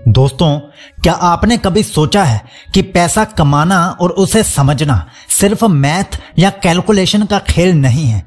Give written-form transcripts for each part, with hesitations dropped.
दोस्तों, क्या आपने कभी सोचा है कि पैसा कमाना और उसे समझना सिर्फ मैथ या कैलकुलेशन का खेल नहीं है।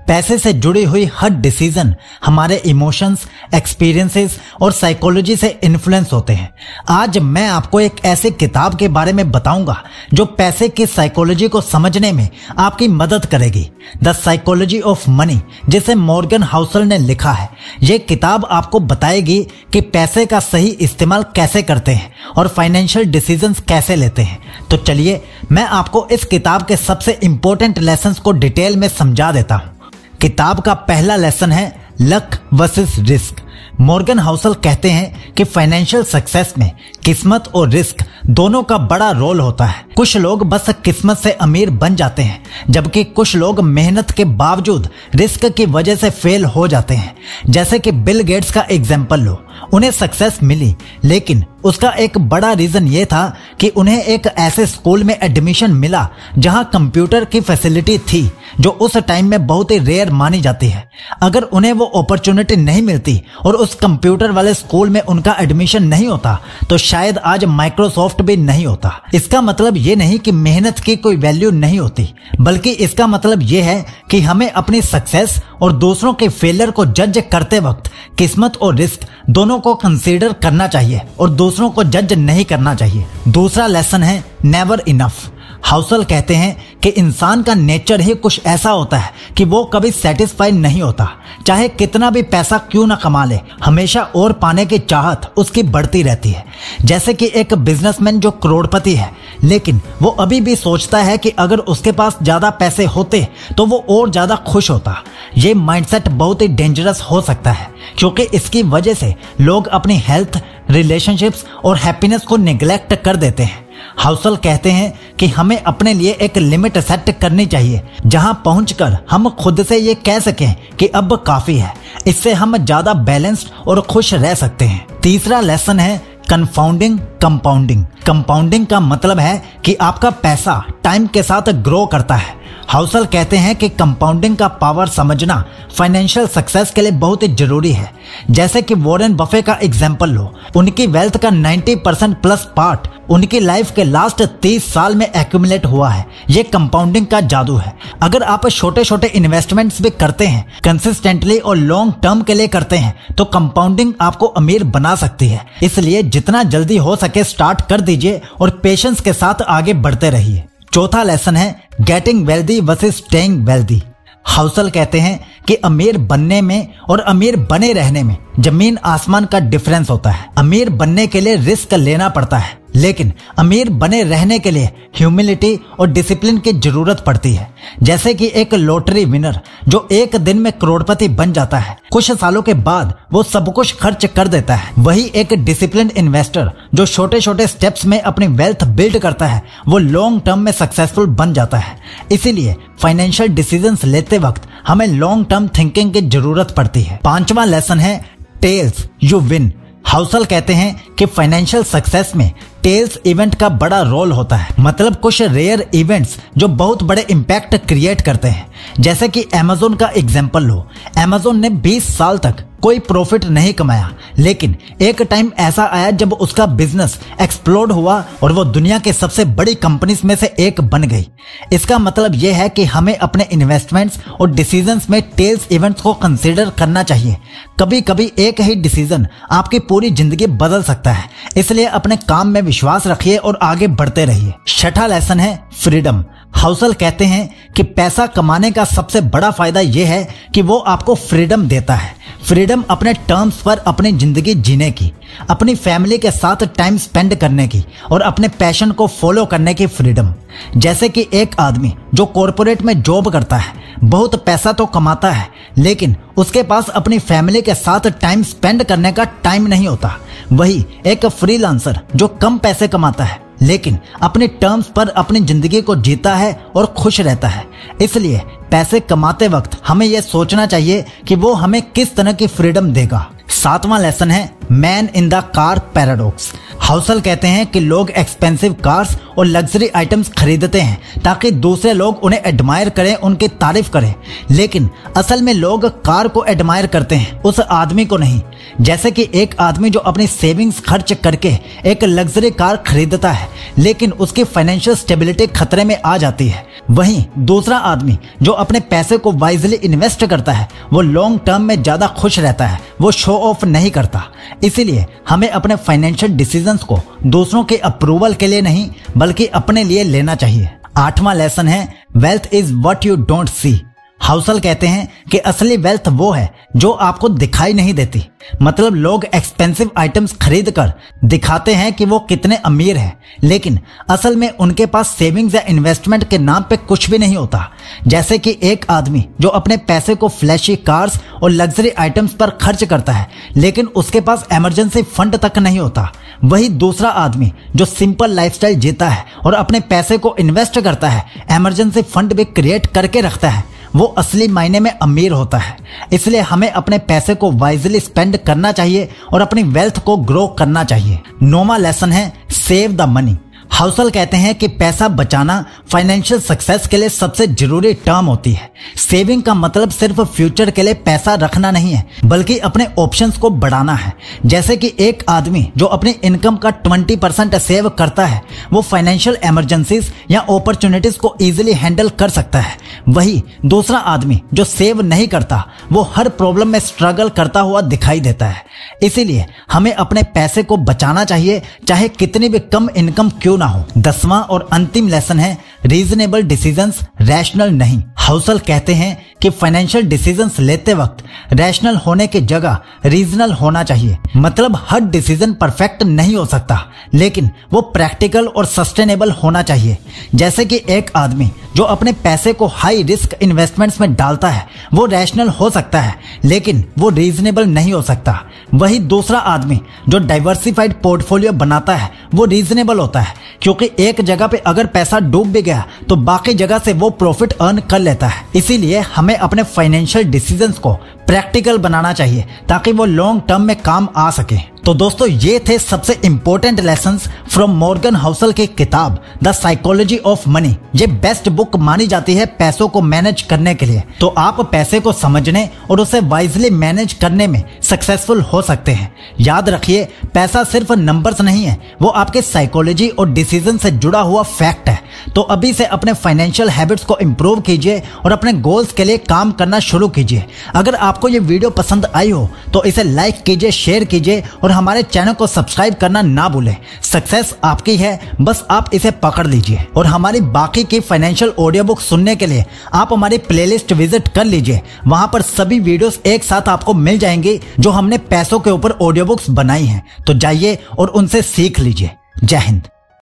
पैसे से जुड़ी हुई हर डिसीजन हमारे इमोशंस, एक्सपीरियंसेस और साइकोलॉजी से इन्फ्लुएंस होते हैं। आज मैं आपको एक ऐसी किताब के बारे में बताऊंगा जो पैसे की साइकोलॉजी को समझने में आपकी मदद करेगी। द साइकोलॉजी ऑफ मनी, जिसे मॉर्गन हाउसल ने लिखा है। ये किताब आपको बताएगी कि पैसे का सही इस्तेमाल कैसे करते हैं और फाइनेंशियल डिसीजंस कैसे लेते हैं। तो चलिए मैं आपको इस किताब के सबसे इंपॉर्टेंट लेसन्स को डिटेल में समझा देता हूं। किताब का पहला लेसन है luck versus risk. Morgan Housel कहते हैं कि फाइनेंशियल सक्सेस में किस्मत और रिस्क दोनों का बड़ा रोल होता है। कुछ लोग बस किस्मत से अमीर बन जाते हैं, जबकि कुछ लोग मेहनत के बावजूद रिस्क की वजह से फेल हो जाते हैं। जैसे कि बिल गेट्स का एग्जाम्पल लो, उन्हें सक्सेस मिली, लेकिन उसका एक बड़ा रीजन ये था कि उन्हें एक ऐसे स्कूल में एडमिशन मिला जहां कंप्यूटर की फैसिलिटी थी, जो उस टाइम में बहुत ही रेयर मानी जाती है। अगर उन्हें वो अपॉर्चुनिटी नहीं मिलती और उस कंप्यूटर वाले स्कूल में उनका एडमिशन नहीं होता, तो शायद आज माइक्रोसॉफ्ट भी नहीं होता। इसका मतलब ये नहीं कि मेहनत की कोई वैल्यू नहीं होती, बल्कि इसका मतलब ये है कि हमें अपनी सक्सेस और दूसरों के फेलियर को जज करते वक्त किस्मत और रिस्क दोनों को कंसीडर करना चाहिए और दूसरों को जज नहीं करना चाहिए। दूसरा लेसन है नेवर इनफ। हाउसल कहते हैं कि इंसान का नेचर ही कुछ ऐसा होता है कि वो कभी सेटिस्फाइड नहीं होता। चाहे कितना भी पैसा क्यों ना कमा ले, हमेशा और पाने की चाहत उसकी बढ़ती रहती है। जैसे कि एक बिजनेसमैन जो करोड़पति है, लेकिन वो अभी भी सोचता है कि अगर उसके पास ज्यादा पैसे होते तो वो और ज्यादा खुश होता। ये माइंडसेट बहुत ही डेंजरस हो सकता है, क्योंकि इसकी वजह से लोग अपनी हेल्थ, रिलेशनशिप्स और हैप्पीनेस को निगलेक्ट कर देते हैं। हाउसल कहते हैं कि हमें अपने लिए एक लिमिट सेट करनी चाहिए, जहां पहुंचकर हम खुद से ये कह सकें कि अब काफी है। इससे हम ज्यादा बैलेंस्ड और खुश रह सकते हैं। तीसरा लेसन है कंपाउंडिंग कंपाउंडिंग। कंपाउंडिंग का मतलब है कि आपका पैसा टाइम के साथ ग्रो करता है। हाउसल कहते हैं कि कंपाउंडिंग का पावर समझना फाइनेंशियल सक्सेस के लिए बहुत ही जरूरी है। जैसे कि वॉरेन बफे का एग्जाम्पल लो, उनकी वेल्थ का 90% प्लस पार्ट उनकी लाइफ के लास्ट 30 साल में एक्यूमुलेट हुआ है। ये कंपाउंडिंग का जादू है। अगर आप छोटे छोटे इन्वेस्टमेंट्स भी करते हैं, कंसिस्टेंटली और लॉन्ग टर्म के लिए करते हैं, तो कंपाउंडिंग आपको अमीर बना सकती है। इसलिए जितना जल्दी हो सके स्टार्ट कर दीजिए और पेशेंस के साथ आगे बढ़ते रहिए। चौथा लेसन है getting wealthy versus staying wealthy. Housel कहते हैं कि अमीर बनने में और अमीर बने रहने में जमीन आसमान का डिफरेंस होता है। अमीर बनने के लिए रिस्क लेना पड़ता है, लेकिन अमीर बने रहने के लिए ह्यूमिलिटी और डिसिप्लिन की जरूरत पड़ती है। जैसे कि एक लॉटरी विनर जो एक दिन में करोड़पति बन जाता है, कुछ सालों के बाद वो सब कुछ खर्च कर देता है। वही एक डिसिप्लिन्ड इन्वेस्टर जो छोटे छोटे स्टेप्स में अपनी वेल्थ बिल्ड करता है, वो लॉन्ग टर्म में सक्सेसफुल बन जाता है। इसीलिए फाइनेंशियल डिसीजंस लेते वक्त हमें लॉन्ग टर्म थिंकिंग की जरूरत पड़ती है। पांचवा लेसन है टेल्स यू विन। हाउसल कहते हैं कि फाइनेंशियल सक्सेस में टेल्स इवेंट का बड़ा रोल होता है। मतलब कुछ रेयर इवेंट्स जो बहुत बड़े इम्पैक्ट क्रिएट करते हैं। जैसे कि अमेज़न का एग्जाम्पल लो, अमेज़न ने 20 साल तक कोई प्रॉफिट नहीं कमाया, लेकिन एक टाइम ऐसा आया जब उसका बिजनेस एक्सप्लोड हुआ और वो दुनिया के सबसे बड़ी कंपनीज में से एक बन गई। इसका मतलब यह है कि हमें अपने इन्वेस्टमेंट्स और डिसीजंस में टेल्स इवेंट्स को कंसीडर करना चाहिए। कभी कभी एक ही डिसीजन आपकी पूरी जिंदगी बदल सकता है। इसलिए अपने काम में विश्वास रखिए और आगे बढ़ते रहिए। छठा लेसन है फ्रीडम। हाउसल कहते हैं कि पैसा कमाने का सबसे बड़ा फायदा यह है कि वो आपको फ्रीडम देता है। फ्रीडम अपने टर्म्स पर अपनी जिंदगी जीने की, अपनी फैमिली के साथ टाइम स्पेंड करने की और अपने पैशन को फॉलो करने की फ्रीडम। जैसे कि एक आदमी जो कॉर्पोरेट में जॉब करता है, बहुत पैसा तो कमाता है, लेकिन उसके पास अपनी फैमिली के साथ टाइम स्पेंड करने का टाइम नहीं होता। वही एक फ्रीलांसर जो कम पैसे कमाता है, लेकिन अपने टर्म्स पर अपनी जिंदगी को जीता है और खुश रहता है। इसलिए पैसे कमाते वक्त हमें यह सोचना चाहिए कि वो हमें किस तरह की फ्रीडम देगा। 7वां लेसन है man in the car paradox. Housel कहते हैं कि लोग एक्सपेंसिव कार्स और लग्जरी आइटम्स खरीदते हैं ताकि दूसरे लोग उन्हें एडमायर करें, उनकी तारीफ करें, लेकिन असल में लोग कार को एडमायर करते हैं, उस आदमी को नहीं। जैसे कि एक आदमी जो अपनी सेविंग्स खर्च करके एक लग्जरी कार खरीदता है लेकिन उसकी फाइनेंशियल स्टेबिलिटी खतरे में आ जाती है, वहीं दूसरा आदमी जो अपने पैसे को वाइजली इन्वेस्ट करता है वो लॉन्ग टर्म में ज्यादा खुश रहता है, वो शो ऑफ नहीं करता। इसीलिए हमें अपने फाइनेंशियल डिसीजंस को दूसरों के अप्रूवल के लिए नहीं बल्कि अपने लिए लेना चाहिए। 8वां लेसन है wealth is what you don't see. Housel कहते हैं कि असली वेल्थ वो है जो आपको दिखाई नहीं देती। मतलब लोग एक्सपेंसिव आइटम्स खरीद कर दिखाते हैं कि वो कितने अमीर हैं, लेकिन असल में उनके पास सेविंग्स या इन्वेस्टमेंट के नाम पे कुछ भी नहीं होता। जैसे कि एक आदमी जो अपने पैसे को फ्लैशी कार्स और लग्जरी आइटम्स पर खर्च करता है लेकिन उसके पास इमरजेंसी फंड तक नहीं होता, वही दूसरा आदमी जो सिंपल लाइफस्टाइल जीता है और अपने पैसे को इन्वेस्ट करता है, इमरजेंसी फंड भी क्रिएट करके रखता है, वो असली मायने में अमीर होता है। इसलिए हमें अपने पैसे को वाइजली स्पेंड करना चाहिए और अपनी वेल्थ को ग्रो करना चाहिए। 9वां लेसन है सेव द मनी। हाउसल कहते हैं कि पैसा बचाना फाइनेंशियल सक्सेस के लिए सबसे जरूरी टर्म होती है। सेविंग का मतलब सिर्फ फ्यूचर के लिए पैसा रखना नहीं है बल्कि अपने ऑप्शंस को बढ़ाना है। जैसे कि एक आदमी जो अपनी इनकम का 20% सेव करता है वो फाइनेंशियल इमरजेंसीज या अपॉर्चुनिटीज को इजीली हैंडल कर सकता है, वही दूसरा आदमी जो सेव नहीं करता वो हर प्रॉब्लम में स्ट्रगल करता हुआ दिखाई देता है। इसीलिए हमें अपने पैसे को बचाना चाहिए चाहे कितनी भी कम इनकम क्यों ना हो। 10वां और अंतिम लेसन है रीजनेबल डिसीजंस, रैशनल नहीं। हाउसल कहते हैं कि फाइनेंशियल डिसीजंस लेते वक्त रैशनल होने की जगह रीजनल होना चाहिए। मतलब हर डिसीजन परफेक्ट नहीं हो सकता लेकिन वो प्रैक्टिकल और सस्टेनेबल होना चाहिए। जैसे कि एक आदमी जो अपने पैसे को हाई रिस्क इन्वेस्टमेंट्स में डालता है वो रैशनल हो सकता है लेकिन वो रीजनेबल नहीं हो सकता। वही दूसरा आदमी जो डाइवर्सिफाइड पोर्टफोलियो बनाता है वो रीजनेबल होता है, क्योंकि एक जगह पे अगर पैसा डूब भी गया तो बाकी जगह से वो प्रॉफिट अर्न कर लेता है। इसीलिए हमें अपने फाइनेंशियल डिसीजंस को प्रैक्टिकल बनाना चाहिए ताकि वो लॉन्ग टर्म में काम आ सके। तो दोस्तों ये थे सबसे important lessons from Morgan Housel की किताब द साइकोलॉजी ऑफ मनी। ये बेस्ट बुक मानी जाती है पैसों को मैनेज करने के लिए। तो आप पैसे को समझने और उसे वाइजली मैनेज करने में सक्सेसफुल हो सकते हैं। याद रखिए पैसा सिर्फ नंबर्स नहीं है, वो आपके साइकोलॉजी और डिसीजन से जुड़ा हुआ फैक्ट है। तो अभी से अपने फाइनेंशियल हैबिट्स को इंप्रूव कीजिए और अपने गोल्स के लिए काम करना शुरू कीजिए। अगर आपको ये वीडियो पसंद आई हो तो इसे लाइक कीजिए, शेयर कीजिए और हमारे चैनल को सब्सक्राइब करना ना भूलें। सक्सेस आपकी है, बस आप इसे पकड़ लीजिए। और हमारी बाकी की फाइनेंशियल ऑडियो बुक सुनने के लिए आप हमारी प्लेलिस्ट विजिट कर लीजिए। वहां पर सभी वीडियोस एक साथ आपको मिल जाएंगी जो हमने पैसों के ऊपर ऑडियो बुक्स बनाई हैं। तो जाइए और उनसे सीख लीजिए। जय हिंद।